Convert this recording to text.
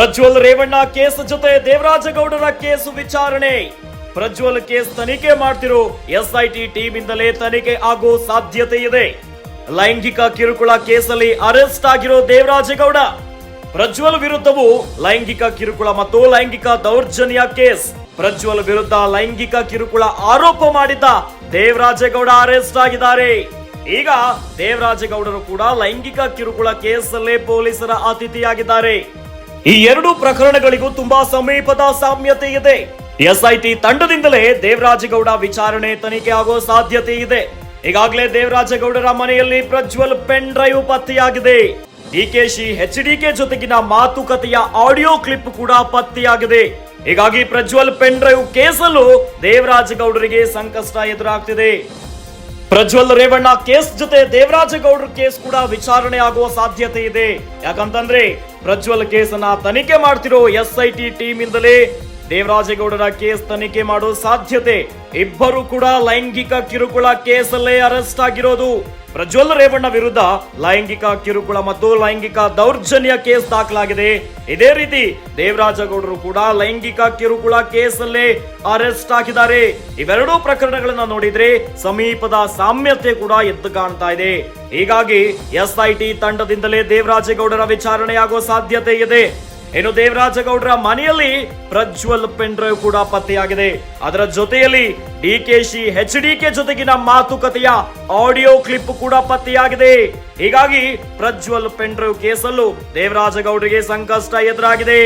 Prajwal Revanna case ಜೊತೆ ದೇವರಾಜಗೌಡರ case ವಿಚಾರಣೆ. Prajwal case ತನಿಖೆ ಮಾಡ್ತಿರೋ ಎಸ್ಐಟಿ ಟೀಮ್ ಇಂದಲೇ ತನಿಖೆ ಆಗೋ ಸಾಧ್ಯತೆ ಇದೆ. ಲೈಂಗಿಕ ಕಿರುಕುಳ ಕೇಸಲ್ಲಿ ಅರೆಸ್ಟ್ ಆಗಿರೋ ದೇವರಾಜಗೌಡ. ಪ್ರಜ್ವಲ್ ವಿರುದ್ಧವೂ ಲೈಂಗಿಕ ಕಿರುಕುಳ ಮತ್ತು ಲೈಂಗಿಕ ದೌರ್ಜನ್ಯ ಕೇಸ್. ಪ್ರಜ್ವಲ್ ವಿರುದ್ಧ ಲೈಂಗಿಕ ಕಿರುಕುಳ ಆರೋಪ ಮಾಡಿದ್ದ ದೇವರಾಜಗೌಡ ಅರೆಸ್ಟ್ ಆಗಿದ್ದಾರೆ. ಈಗ ದೇವರಾಜಗೌಡರು ಕೂಡ ಲೈಂಗಿಕ ಕಿರುಕುಳ ಕೇಸಲ್ಲೇ ಪೊಲೀಸರ ಅತಿಥಿಯಾಗಿದ್ದಾರೆ. ಈ ಎರಡು ಪ್ರಕರಣಗಳಿಗೂ ತುಂಬಾ ಸಮೀಪದ ಸಾಮ್ಯತೆ ಇದೆ. ಎಸ್ಐಟಿ ತಂಡದಿಂದಲೇ ದೇವರಾಜಗೌಡ ವಿಚಾರಣೆ ತನಿಖೆ ಆಗೋ ಸಾಧ್ಯತೆ ಇದೆ. ಈಗಾಗಲೇ ದೇವರಾಜಗೌಡರ ಮನೆಯಲ್ಲಿ ಪ್ರಜ್ವಲ್ ಪೆನ್ ಡ್ರೈವ್ ಪತ್ತೆಯಾಗಿದೆ. ಡಿಕೆಶಿ ಎಚ್ಡಿಕೆ ಜೊತೆಗಿನ ಮಾತುಕತೆಯ ಆಡಿಯೋ ಕ್ಲಿಪ್ ಕೂಡ ಪತ್ತೆಯಾಗಿದೆ. ಹೀಗಾಗಿ ಪ್ರಜ್ವಲ್ ಪೆನ್ ಡ್ರೈವ್ ಕೇಸಲ್ಲೂ ದೇವರಾಜಗೌಡರಿಗೆ ಸಂಕಷ್ಟ ಎದುರಾಗ್ತಿದೆ. ಪ್ರಜ್ವಲ್ ರೇವಣ್ಣ ಕೇಸ್ ಜೊತೆ ದೇವರಾಜಗೌಡರ ಕೇಸ್ ಕೂಡ ವಿಚಾರಣೆ ಆಗುವ ಸಾಧ್ಯತೆ ಇದೆ. ಯಾಕಂತಂದ್ರೆ ಪ್ರಜ್ವಲ್ ಕೇಸನ್ನ ತನಿಖೆ ಮಾಡ್ತಿರೋ ಎಸ್ಐಟಿ ಟೀಮ್ ಇಂದಲೇ ದೇವರಾಜಗೌಡರ ಕೇಸ್ ತನಿಖೆ ಮಾಡೋ ಸಾಧ್ಯತೆ. ಇಬ್ಬರು ಕೂಡ ಲೈಂಗಿಕ ಕಿರುಕುಳ ಕೇಸಲ್ಲೇ ಅರೆಸ್ಟ್ ಆಗಿರೋದು. ಪ್ರಜ್ವಲ್ ರೇವಣ್ಣ ವಿರುದ್ಧ ಲೈಂಗಿಕ ಕಿರುಕುಳ ಮತ್ತು ಲೈಂಗಿಕ ದೌರ್ಜನ್ಯ ಕೇಸ್ ದಾಖಲಾಗಿದೆ. ಇದೇ ರೀತಿ ದೇವರಾಜಗೌಡರು ಕೂಡ ಲೈಂಗಿಕ ಕಿರುಕುಳ ಕೇಸಲ್ಲೇ ಅರೆಸ್ಟ್ ಆಗಿದ್ದಾರೆ. ಇವೆರಡೂ ಪ್ರಕರಣಗಳನ್ನ ನೋಡಿದ್ರೆ ಸಮೀಪದ ಸಾಮ್ಯತೆ ಕೂಡ ಎದ್ದು ಕಾಣ್ತಾ ಇದೆ. ಹೀಗಾಗಿ ಎಸ್ಐಟಿ ತಂಡದಿಂದಲೇ ದೇವರಾಜಗೌಡರ ವಿಚಾರಣೆ ಆಗೋ ಸಾಧ್ಯತೆ ಇದೆ. ಇನ್ನು ದೇವರಾಜಗೌಡರ ಮನೆಯಲ್ಲಿ ಪ್ರಜ್ವಲ್ ಪೆನ್ ಡ್ರೈವ್ ಕೂಡ ಪತ್ತೆಯಾಗಿದೆ. ಅದರ ಜೊತೆಯಲ್ಲಿ ಡಿಕೆಶಿ ಎಚ್ಡಿಕೆ ಜೊತೆಗಿನ ಮಾತುಕತೆಯ ಆಡಿಯೋ ಕ್ಲಿಪ್ ಕೂಡ ಪತ್ತೆಯಾಗಿದೆ. ಹೀಗಾಗಿ ಪ್ರಜ್ವಲ್ ಪೆನ್ ಡ್ರೈವ್ ಕೇಸಲ್ಲೂ ದೇವರಾಜಗೌಡರಿಗೆ ಸಂಕಷ್ಟ ಎದುರಾಗಿದೆ.